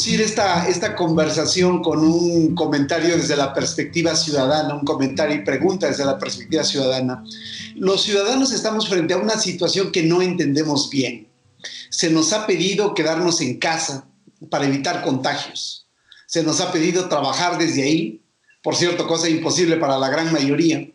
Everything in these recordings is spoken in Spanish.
introducir esta conversación con un comentario desde la perspectiva ciudadana, un comentario y pregunta desde la perspectiva ciudadana. Los ciudadanos estamos frente a una situación que no entendemos bien. Se nos ha pedido quedarnos en casa para evitar contagios. Se nos ha pedido trabajar desde ahí, por cierto, cosa imposible para la gran mayoría,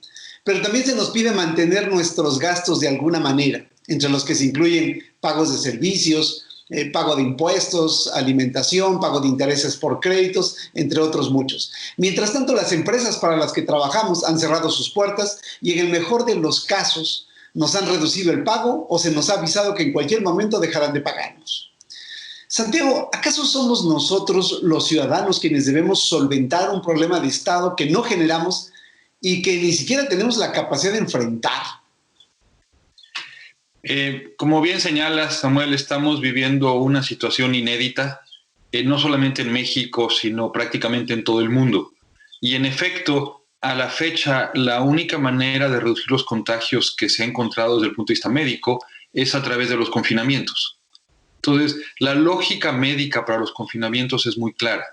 pero también se nos pide mantener nuestros gastos de alguna manera, entre los que se incluyen pagos de servicios, pago de impuestos, alimentación, pago de intereses por créditos, entre otros muchos. Mientras tanto, las empresas para las que trabajamos han cerrado sus puertas y en el mejor de los casos nos han reducido el pago o se nos ha avisado que en cualquier momento dejarán de pagarnos. Santiago, ¿acaso somos nosotros los ciudadanos quienes debemos solventar un problema de Estado que no generamos y que ni siquiera tenemos la capacidad de enfrentar? Como bien señalas, Samuel, estamos viviendo una situación inédita, no solamente en México, sino prácticamente en todo el mundo. Y en efecto, a la fecha, la única manera de reducir los contagios que se ha encontrado desde el punto de vista médico es a través de los confinamientos. Entonces, la lógica médica para los confinamientos es muy clara.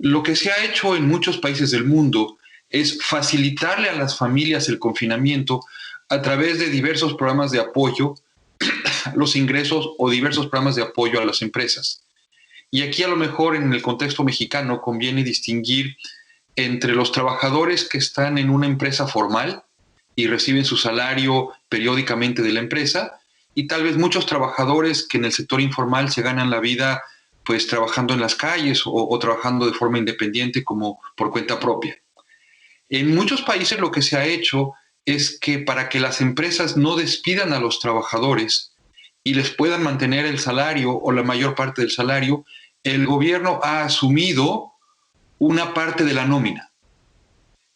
Lo que se ha hecho en muchos países del mundo es facilitarle a las familias el confinamiento a través de diversos programas de apoyo a los ingresos o diversos programas de apoyo a las empresas. Y aquí a lo mejor en el contexto mexicano conviene distinguir entre los trabajadores que están en una empresa formal y reciben su salario periódicamente de la empresa, y tal vez muchos trabajadores que en el sector informal se ganan la vida pues trabajando en las calles o trabajando de forma independiente como por cuenta propia. En muchos países lo que se ha hecho es que para que las empresas no despidan a los trabajadores y les puedan mantener el salario o la mayor parte del salario, el gobierno ha asumido una parte de la nómina.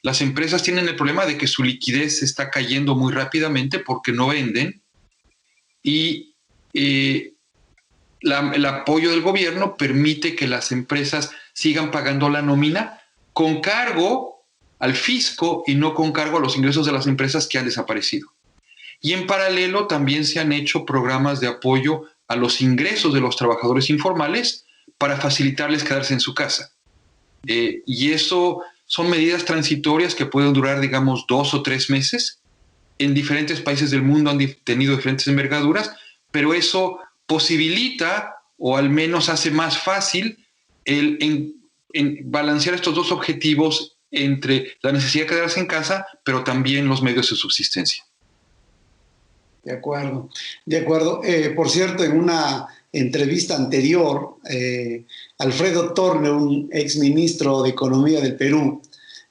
Las empresas tienen el problema de que su liquidez está cayendo muy rápidamente porque no venden y el apoyo del gobierno permite que las empresas sigan pagando la nómina con cargo al fisco y no con cargo a los ingresos de las empresas que han desaparecido. Y en paralelo también se han hecho programas de apoyo a los ingresos de los trabajadores informales para facilitarles quedarse en su casa. Y eso son medidas transitorias que pueden durar, digamos, 2 o 3 meses. En diferentes países del mundo han tenido diferentes envergaduras, pero eso posibilita o al menos hace más fácil en balancear estos dos objetivos entre la necesidad de quedarse en casa, pero también los medios de subsistencia. De acuerdo, de acuerdo. Por cierto, en una entrevista anterior, Alfredo Torne, un exministro de Economía del Perú,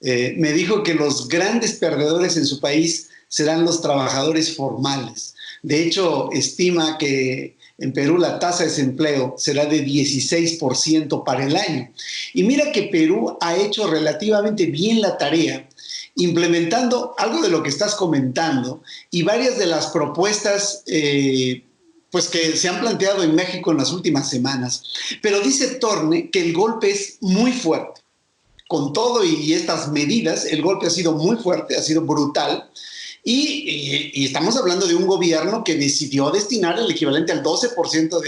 me dijo que los grandes perdedores en su país serán los trabajadores formales. De hecho, estima que en Perú la tasa de desempleo será de 16% para el año. Y mira que Perú ha hecho relativamente bien la tarea, implementando algo de lo que estás comentando y varias de las propuestas pues que se han planteado en México en las últimas semanas. Pero dice Torne que el golpe es muy fuerte. Con todo y estas medidas, el golpe ha sido muy fuerte, ha sido brutal. Y estamos hablando de un gobierno que decidió destinar el equivalente al 12%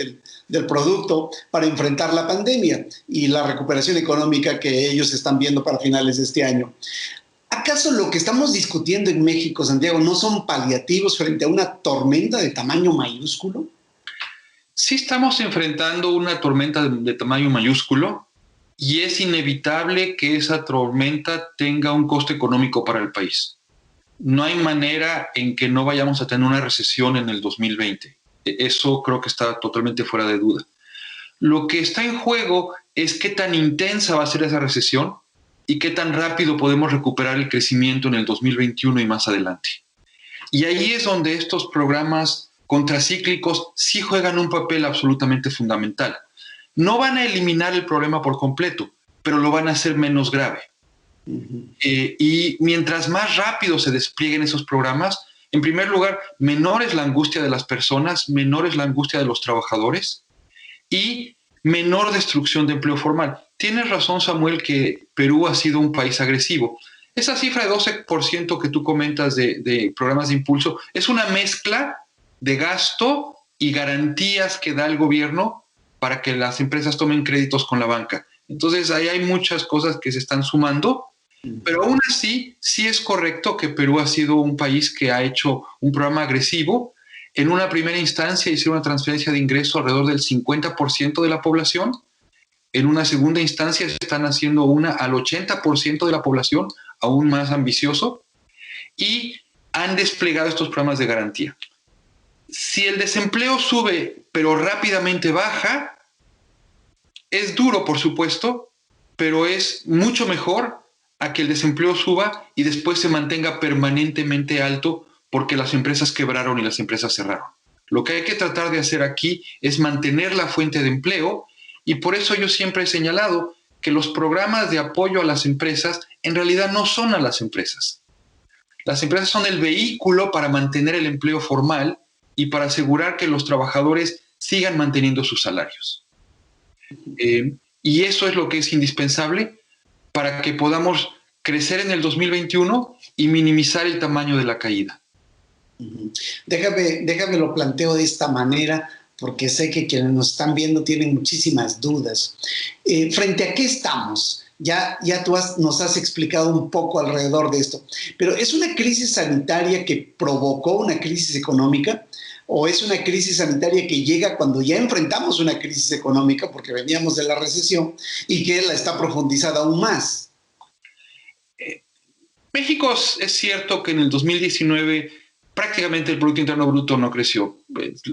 del producto para enfrentar la pandemia y la recuperación económica que ellos están viendo para finales de este año. ¿Acaso lo que estamos discutiendo en México, Santiago, no son paliativos frente a una tormenta de tamaño mayúsculo? Sí estamos enfrentando una tormenta de tamaño mayúsculo y es inevitable que esa tormenta tenga un coste económico para el país. No hay manera en que no vayamos a tener una recesión en el 2020. Eso creo que está totalmente fuera de duda. Lo que está en juego es qué tan intensa va a ser esa recesión y qué tan rápido podemos recuperar el crecimiento en el 2021 y más adelante. Y ahí es donde estos programas contracíclicos sí juegan un papel absolutamente fundamental. No van a eliminar el problema por completo, pero lo van a hacer menos grave. Y mientras más rápido se desplieguen esos programas, en primer lugar, menor es la angustia de las personas, menor es la angustia de los trabajadores y menor destrucción de empleo formal. Tienes razón, Samuel, que Perú ha sido un país agresivo. Esa cifra de 12% que tú comentas de programas de impulso es una mezcla de gasto y garantías que da el gobierno para que las empresas tomen créditos con la banca. Entonces, ahí hay muchas cosas que se están sumando, pero aún así, sí es correcto que Perú ha sido un país que ha hecho un programa agresivo. En una primera instancia hicieron una transferencia de ingreso alrededor del 50% de la población. En una segunda instancia están haciendo una al 80% de la población, aún más ambicioso, y han desplegado estos programas de garantía. Si el desempleo sube, pero rápidamente baja, es duro, por supuesto, pero es mucho mejor a que el desempleo suba y después se mantenga permanentemente alto porque las empresas quebraron y las empresas cerraron. Lo que hay que tratar de hacer aquí es mantener la fuente de empleo, y por eso yo siempre he señalado que los programas de apoyo a las empresas en realidad no son a las empresas. Las empresas son el vehículo para mantener el empleo formal y para asegurar que los trabajadores sigan manteniendo sus salarios. Y eso es lo que es indispensable para que podamos crecer en el 2021 y minimizar el tamaño de la caída. Déjame lo planteo de esta manera, porque sé que quienes nos están viendo tienen muchísimas dudas. ¿Frente a qué estamos? Ya nos has explicado un poco alrededor de esto, pero ¿es una crisis sanitaria que provocó una crisis económica? ¿O es una crisis sanitaria que llega cuando ya enfrentamos una crisis económica porque veníamos de la recesión y que la está profundizada aún más? México es cierto que en el 2019 prácticamente el Producto Interno Bruto no creció,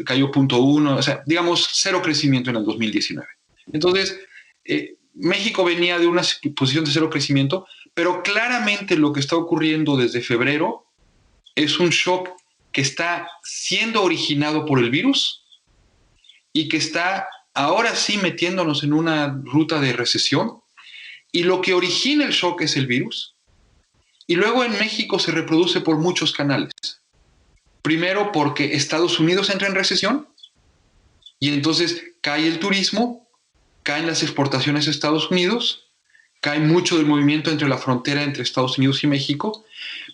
cayó 0.1, o sea, digamos, cero crecimiento en el 2019. Entonces, México venía de una posición de cero crecimiento, pero claramente lo que está ocurriendo desde febrero es un shock que está siendo originado por el virus y que está ahora sí metiéndonos en una ruta de recesión, y lo que origina el shock es el virus, y luego en México se reproduce por muchos canales. Primero porque Estados Unidos entra en recesión y entonces cae el turismo, caen las exportaciones a Estados Unidos, cae mucho del movimiento entre la frontera entre Estados Unidos y México,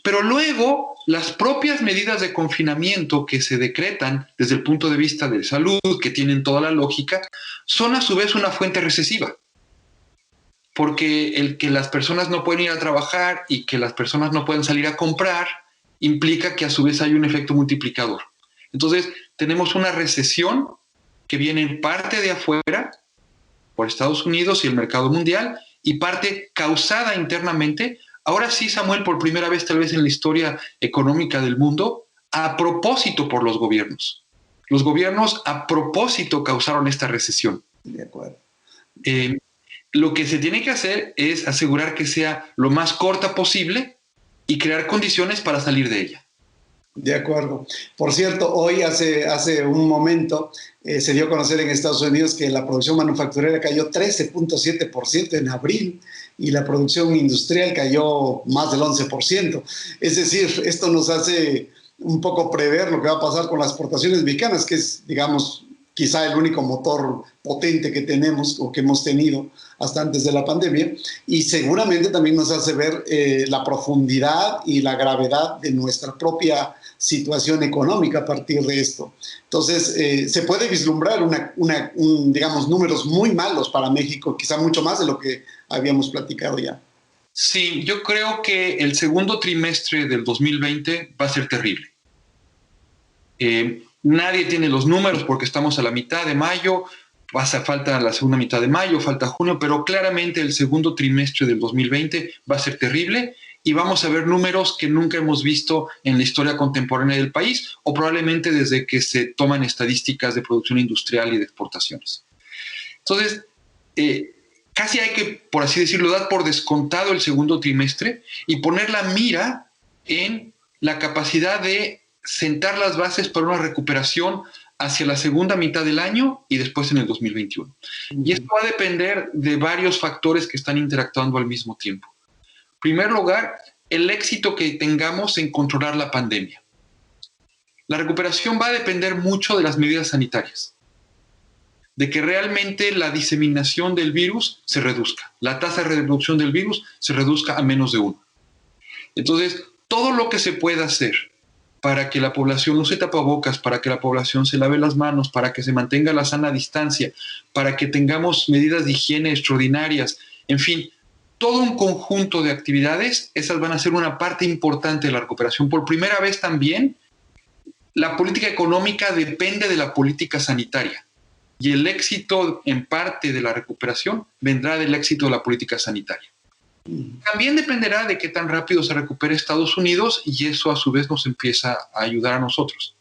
pero luego las propias medidas de confinamiento que se decretan desde el punto de vista de salud, que tienen toda la lógica, son a su vez una fuente recesiva. Porque el que las personas no pueden ir a trabajar y que las personas no pueden salir a comprar implica que a su vez hay un efecto multiplicador. Entonces, tenemos una recesión que viene en parte de afuera, por Estados Unidos y el mercado mundial, y parte causada internamente, ahora sí, Samuel, por primera vez tal vez en la historia económica del mundo, a propósito por los gobiernos. Los gobiernos a propósito causaron esta recesión. De acuerdo. Lo que se tiene que hacer es asegurar que sea lo más corta posible y crear condiciones para salir de ella. De acuerdo. Por cierto, hoy hace un momento se dio a conocer en Estados Unidos que la producción manufacturera cayó 13.7% en abril y la producción industrial cayó más del 11%. Es decir, esto nos hace un poco prever lo que va a pasar con las exportaciones mexicanas, que es, digamos, quizá el único motor potente que tenemos o que hemos tenido hasta antes de la pandemia, y seguramente también nos hace ver la profundidad y la gravedad de nuestra propia situación económica a partir de esto. Entonces, se puede vislumbrar digamos, números muy malos para México, quizá mucho más de lo que habíamos platicado ya. Sí, yo creo que el segundo trimestre del 2020 va a ser terrible. Nadie tiene los números porque estamos a la mitad de mayo, falta la segunda mitad de mayo, falta junio, pero claramente el segundo trimestre del 2020 va a ser terrible y vamos a ver números que nunca hemos visto en la historia contemporánea del país, o probablemente desde que se toman estadísticas de producción industrial y de exportaciones. Entonces, casi hay que, por así decirlo, dar por descontado el segundo trimestre y poner la mira en la capacidad de sentar las bases para una recuperación hacia la segunda mitad del año y después en el 2021. Y esto va a depender de varios factores que están interactuando al mismo tiempo. En primer lugar, el éxito que tengamos en controlar la pandemia. La recuperación va a depender mucho de las medidas sanitarias, de que realmente la diseminación del virus se reduzca, la tasa de reproducción del virus se reduzca a menos de 1. Entonces, todo lo que se pueda hacer para que la población use tapabocas, para que la población se lave las manos, para que se mantenga la sana distancia, para que tengamos medidas de higiene extraordinarias, en fin, todo un conjunto de actividades, esas van a ser una parte importante de la recuperación. Por primera vez también, la política económica depende de la política sanitaria y el éxito en parte de la recuperación vendrá del éxito de la política sanitaria. También dependerá de qué tan rápido se recupere Estados Unidos y eso a su vez nos empieza a ayudar a nosotros.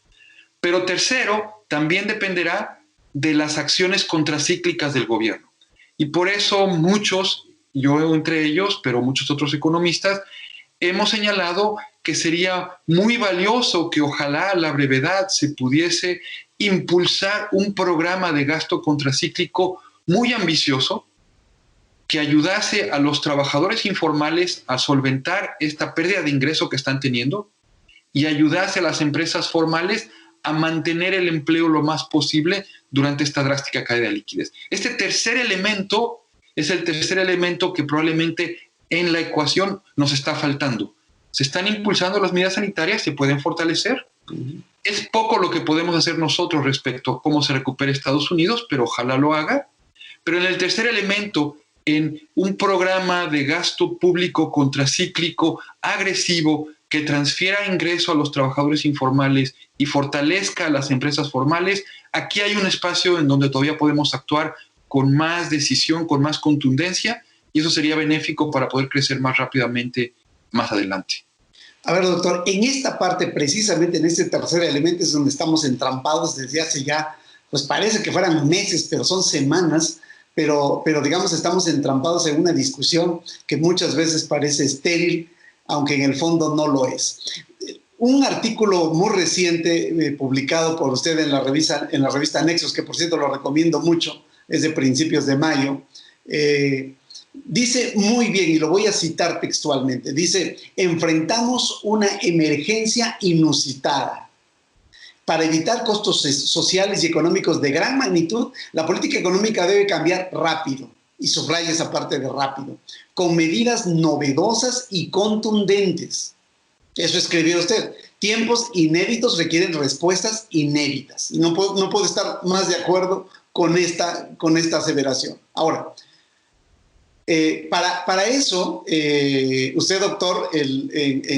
Pero tercero, también dependerá de las acciones contracíclicas del gobierno. Y por eso muchos, yo entre ellos, pero muchos otros economistas, hemos señalado que sería muy valioso que ojalá a la brevedad se pudiese impulsar un programa de gasto contracíclico muy ambicioso que ayudase a los trabajadores informales a solventar esta pérdida de ingreso que están teniendo y ayudase a las empresas formales a mantener el empleo lo más posible durante esta drástica caída de liquidez. Este tercer elemento es el tercer elemento que probablemente en la ecuación nos está faltando. Se están impulsando las medidas sanitarias, se pueden fortalecer. Es poco lo que podemos hacer nosotros respecto a cómo se recupere Estados Unidos, pero ojalá lo haga. Pero en el tercer elemento, en un programa de gasto público contracíclico agresivo que transfiera ingreso a los trabajadores informales y fortalezca a las empresas formales, aquí hay un espacio en donde todavía podemos actuar con más decisión, con más contundencia, y eso sería benéfico para poder crecer más rápidamente más adelante. A ver, doctor, en esta parte, precisamente en este tercer elemento, es donde estamos entrampados desde hace ya, pues parece que fueran meses, pero son semanas, pero digamos, estamos entrampados en una discusión que muchas veces parece estéril, aunque en el fondo no lo es. Un artículo muy reciente publicado por usted en la revista Nexos, que por cierto lo recomiendo mucho, es de principios de mayo, dice muy bien, y lo voy a citar textualmente, dice: enfrentamos una emergencia inusitada. Para evitar costos sociales y económicos de gran magnitud, la política económica debe cambiar rápido, y subraya esa parte de rápido, con medidas novedosas y contundentes. Eso escribió usted. Tiempos inéditos requieren respuestas inéditas. No puedo estar más de acuerdo con esta aseveración. Ahora, para eso, usted, doctor,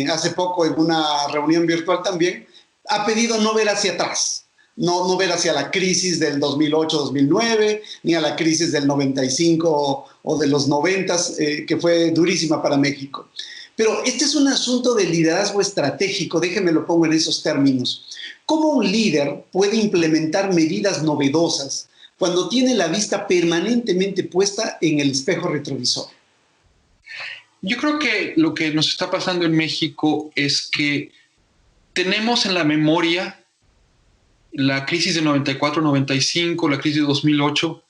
hace poco en una reunión virtual también, ha pedido no ver hacia atrás, no ver hacia la crisis del 2008-2009, ni a la crisis del 95 o de los 90, que fue durísima para México. Pero este es un asunto de liderazgo estratégico, déjenme lo pongo en esos términos. ¿Cómo un líder puede implementar medidas novedosas cuando tiene la vista permanentemente puesta en el espejo retrovisor? Yo creo que lo que nos está pasando en México es que tenemos en la memoria la crisis de 94-95, la crisis de 2008,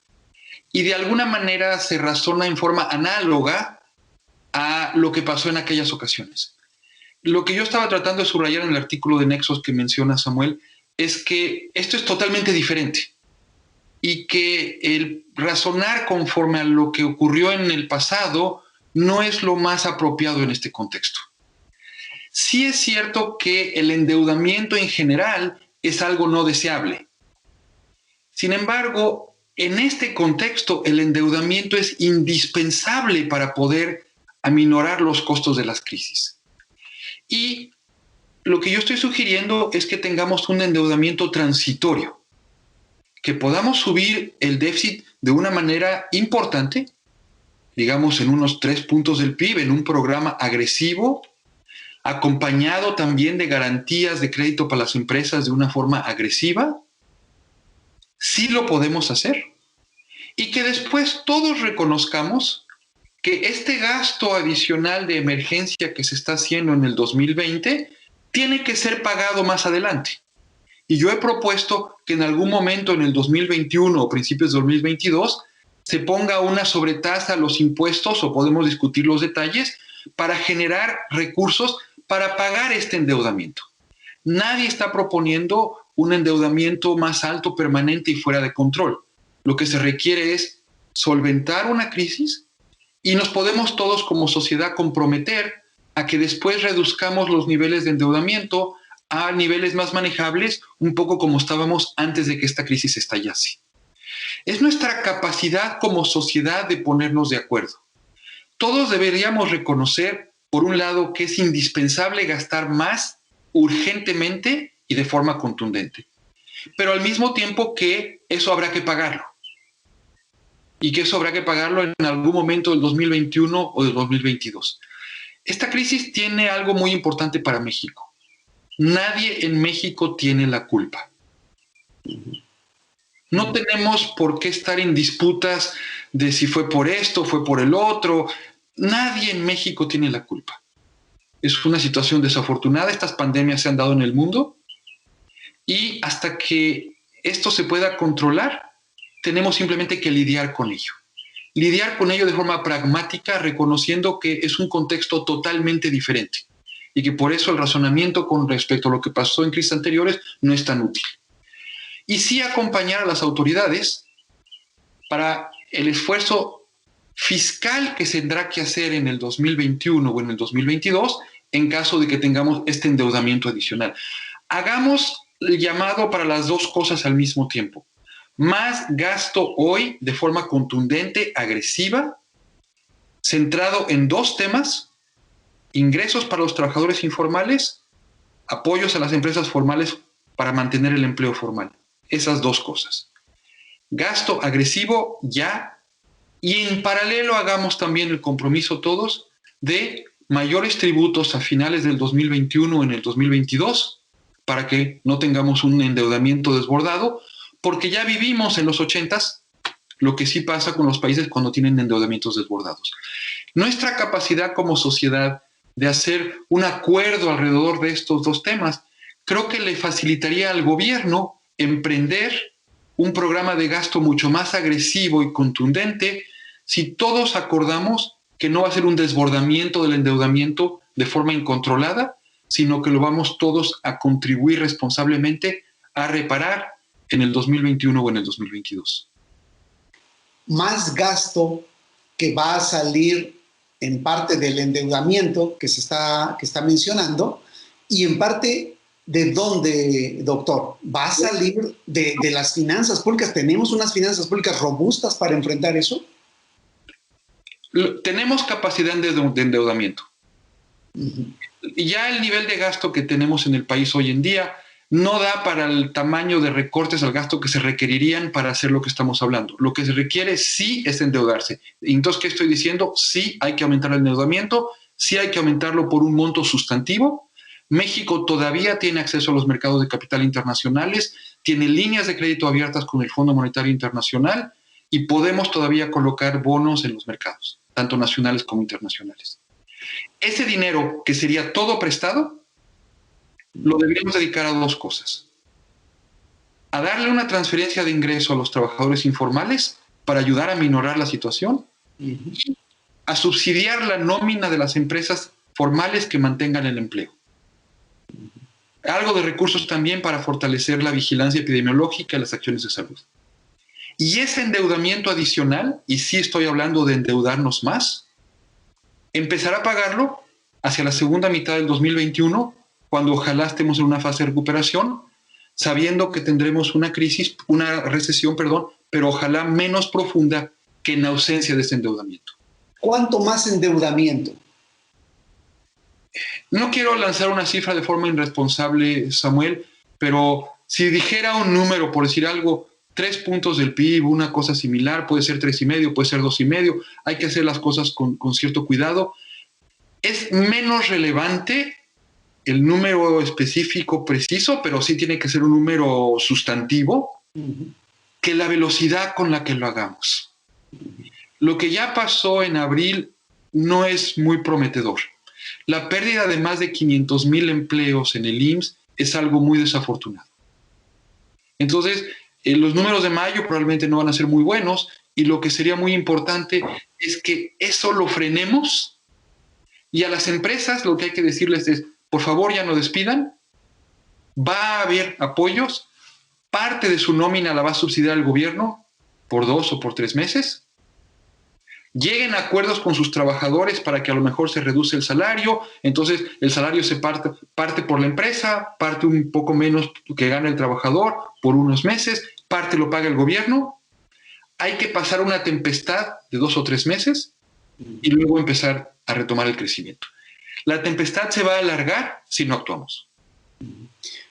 y de alguna manera se razona en forma análoga a lo que pasó en aquellas ocasiones. Lo que yo estaba tratando de subrayar en el artículo de Nexos que menciona Samuel es que esto es totalmente diferente y que el razonar conforme a lo que ocurrió en el pasado no es lo más apropiado en este contexto. Sí es cierto que el endeudamiento en general es algo no deseable. Sin embargo, en este contexto, el endeudamiento es indispensable para poder aminorar los costos de las crisis. Y lo que yo estoy sugiriendo es que tengamos un endeudamiento transitorio, que podamos subir el déficit de una manera importante, digamos en unos 3 puntos del PIB, en un programa agresivo, acompañado también de garantías de crédito para las empresas de una forma agresiva. Sí lo podemos hacer. Y que después todos reconozcamos que este gasto adicional de emergencia que se está haciendo en el 2020 tiene que ser pagado más adelante. Y yo he propuesto que en algún momento en el 2021 o principios de 2022 se ponga una sobretasa a los impuestos, o podemos discutir los detalles, para generar recursos para pagar este endeudamiento. Nadie está proponiendo un endeudamiento más alto, permanente y fuera de control. Lo que se requiere es solventar una crisis y nos podemos todos como sociedad comprometer a que después reduzcamos los niveles de endeudamiento a niveles más manejables, un poco como estábamos antes de que esta crisis estallase. Es nuestra capacidad como sociedad de ponernos de acuerdo. Todos deberíamos reconocer, por un lado, que es indispensable gastar más urgentemente y de forma contundente, pero al mismo tiempo que eso habrá que pagarlo, y que eso habrá que pagarlo en algún momento del 2021 o del 2022. Esta crisis tiene algo muy importante para México. Nadie en México tiene la culpa. No tenemos por qué estar en disputas de si fue por esto, fue por el otro. Nadie en México tiene la culpa. Es una situación desafortunada. Estas pandemias se han dado en el mundo y hasta que esto se pueda controlar, tenemos simplemente que lidiar con ello. Lidiar con ello de forma pragmática, reconociendo que es un contexto totalmente diferente y que por eso el razonamiento con respecto a lo que pasó en crisis anteriores no es tan útil. Y sí acompañar a las autoridades para el esfuerzo fiscal que se tendrá que hacer en el 2021 o en el 2022 en caso de que tengamos este endeudamiento adicional. Hagamos el llamado para las dos cosas al mismo tiempo. Más gasto hoy de forma contundente, agresiva, centrado en dos temas: ingresos para los trabajadores informales, apoyos a las empresas formales para mantener el empleo formal. Esas dos cosas. Gasto agresivo ya, y en paralelo hagamos también el compromiso todos de mayores tributos a finales del 2021 o en el 2022 para que no tengamos un endeudamiento desbordado, porque ya vivimos en los 80s lo que sí pasa con los países cuando tienen endeudamientos desbordados. Nuestra capacidad como sociedad de hacer un acuerdo alrededor de estos dos temas, creo que le facilitaría al gobierno emprender un programa de gasto mucho más agresivo y contundente si todos acordamos que no va a ser un desbordamiento del endeudamiento de forma incontrolada, sino que lo vamos todos a contribuir responsablemente a reparar en el 2021 o en el 2022. Más gasto que va a salir en parte del endeudamiento que está mencionando, y en parte de dónde, doctor, va a salir de las finanzas públicas. ¿Tenemos unas finanzas públicas robustas para enfrentar eso? Tenemos capacidad de endeudamiento. Ya el nivel de gasto que tenemos en el país hoy en día no da para el tamaño de recortes al gasto que se requerirían para hacer lo que estamos hablando. Lo que se requiere sí es endeudarse. Entonces, ¿qué estoy diciendo? Sí hay que aumentar el endeudamiento, sí hay que aumentarlo por un monto sustantivo. México todavía tiene acceso a los mercados de capital internacionales, tiene líneas de crédito abiertas con el Fondo Monetario Internacional y podemos todavía colocar bonos en los mercados, tanto nacionales como internacionales. Ese dinero, que sería todo prestado, lo deberíamos dedicar a dos cosas: a darle una transferencia de ingreso a los trabajadores informales para ayudar a minorar la situación, y a subsidiar la nómina de las empresas formales que mantengan el empleo. Algo de recursos también para fortalecer la vigilancia epidemiológica y las acciones de salud. Y ese endeudamiento adicional, y sí estoy hablando de endeudarnos más, empezará a pagarlo hacia la segunda mitad del 2021, cuando ojalá estemos en una fase de recuperación, sabiendo que tendremos una recesión, pero ojalá menos profunda que en ausencia de ese endeudamiento. ¿Cuánto más endeudamiento? No quiero lanzar una cifra de forma irresponsable, Samuel, pero si dijera un número, por decir algo, 3 puntos del PIB, una cosa similar, puede ser 3,5, puede ser 2,5, hay que hacer las cosas con cierto cuidado. Es menos relevante el número específico preciso, pero sí tiene que ser un número sustantivo, que la velocidad con la que lo hagamos. Lo que ya pasó en abril no es muy prometedor. La pérdida de más de 500,000 empleos en el IMSS es algo muy desafortunado. Entonces, los números de mayo probablemente no van a ser muy buenos, y lo que sería muy importante es que eso lo frenemos, y a las empresas lo que hay que decirles es: por favor, ya no despidan, va a haber apoyos, parte de su nómina la va a subsidiar el gobierno por 2 o por 3 meses. lleguen a acuerdos con sus trabajadores para que a lo mejor se reduce el salario, entonces el salario se parte por la empresa, parte un poco menos que gana el trabajador por unos meses, parte lo paga el gobierno. Hay que pasar una tempestad de 2 o 3 meses y luego empezar a retomar el crecimiento. La tempestad se va a alargar si no actuamos.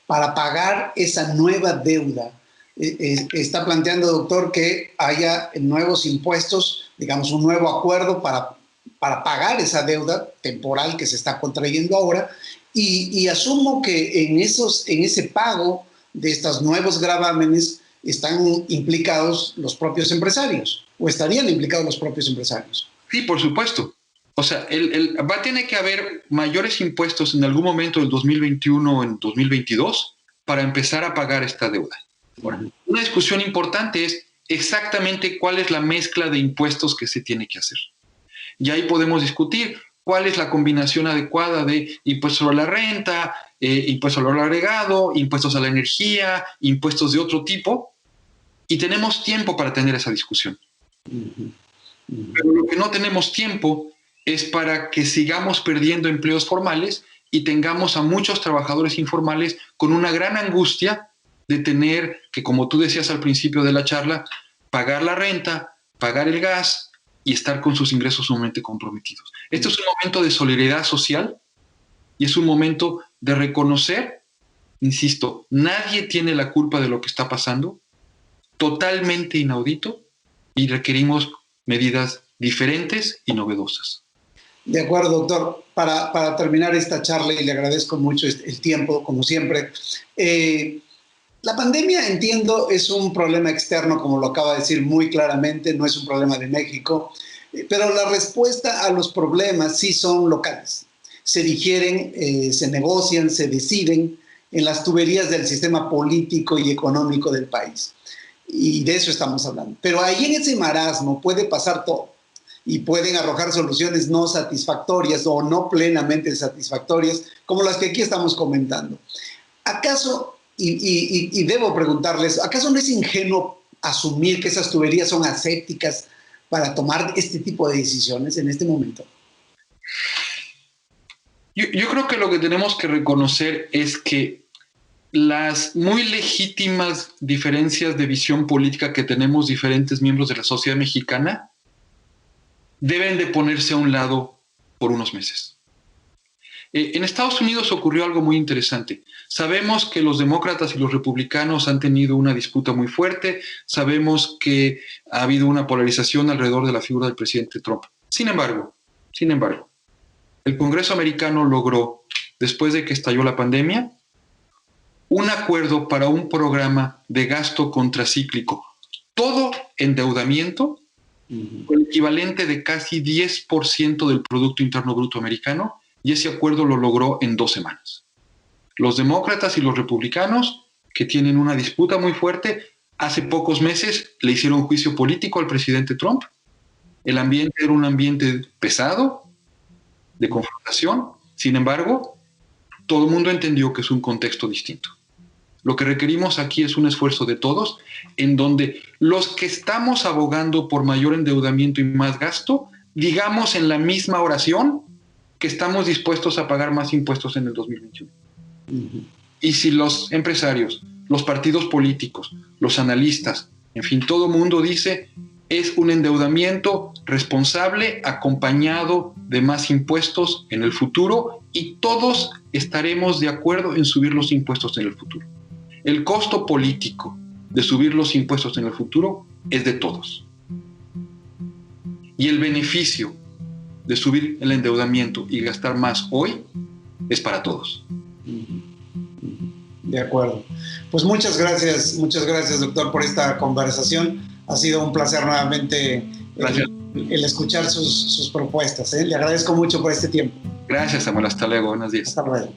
Para pagar esa nueva deuda, está planteando, doctor, que haya nuevos impuestos, digamos, un nuevo acuerdo para pagar esa deuda temporal que se está contrayendo ahora, y asumo que en ese pago de estos nuevos gravámenes están implicados los propios empresarios, o estarían implicados los propios empresarios. Sí, por supuesto. O sea, tiene que haber mayores impuestos en algún momento del 2021 o en 2022 para empezar a pagar esta deuda. Ahora, una discusión importante es exactamente cuál es la mezcla de impuestos que se tiene que hacer. Y ahí podemos discutir cuál es la combinación adecuada de impuestos a la renta, impuestos al valor agregado, impuestos a la energía, impuestos de otro tipo, y tenemos tiempo para tener esa discusión. Pero lo que no tenemos tiempo es para que sigamos perdiendo empleos formales y tengamos a muchos trabajadores informales con una gran angustia de tener que, como tú decías al principio de la charla, pagar la renta, pagar el gas y estar con sus ingresos sumamente comprometidos. Esto es un momento de solidaridad social y es un momento de reconocer, insisto, nadie tiene la culpa de lo que está pasando, totalmente inaudito, y requerimos medidas diferentes y novedosas. De acuerdo, doctor. Para terminar esta charla, y le agradezco mucho el tiempo, como siempre, la pandemia, entiendo, es un problema externo, como lo acaba de decir muy claramente, no es un problema de México, pero la respuesta a los problemas sí son locales. Se digieren, se negocian, se deciden en las tuberías del sistema político y económico del país. Y de eso estamos hablando. Pero ahí en ese marasmo puede pasar todo y pueden arrojar soluciones no satisfactorias o no plenamente satisfactorias, como las que aquí estamos comentando. ¿Acaso, y debo preguntarles, ¿acaso no es ingenuo asumir que esas tuberías son asépticas para tomar este tipo de decisiones en este momento? Yo creo que lo que tenemos que reconocer es que las muy legítimas diferencias de visión política que tenemos diferentes miembros de la sociedad mexicana deben de ponerse a un lado por unos meses. En Estados Unidos ocurrió algo muy interesante. Sabemos que los demócratas y los republicanos han tenido una disputa muy fuerte. Sabemos que ha habido una polarización alrededor de la figura del presidente Trump. Sin embargo, el Congreso americano logró, después de que estalló la pandemia, un acuerdo para un programa de gasto contracíclico. Todo endeudamiento, el equivalente de casi 10% del Producto Interno Bruto americano, y ese acuerdo lo logró en 2 semanas. Los demócratas y los republicanos, que tienen una disputa muy fuerte, hace pocos meses le hicieron juicio político al presidente Trump. El ambiente era un ambiente pesado, de confrontación. Sin embargo, todo el mundo entendió que es un contexto distinto. Lo que requerimos aquí es un esfuerzo de todos, en donde los que estamos abogando por mayor endeudamiento y más gasto, digamos en la misma oración que estamos dispuestos a pagar más impuestos en el 2021. Y si los empresarios, los partidos políticos, los analistas, en fin, todo el mundo dice es un endeudamiento responsable acompañado de más impuestos en el futuro, y todos estaremos de acuerdo en subir los impuestos en el futuro. El costo político de subir los impuestos en el futuro es de todos. Y el beneficio de subir el endeudamiento y gastar más hoy es para todos. De acuerdo. Pues muchas gracias, doctor, por esta conversación. Ha sido un placer nuevamente el escuchar sus propuestas. Le agradezco mucho por este tiempo. Gracias, Samuel. Hasta luego. Buenos días. Hasta luego.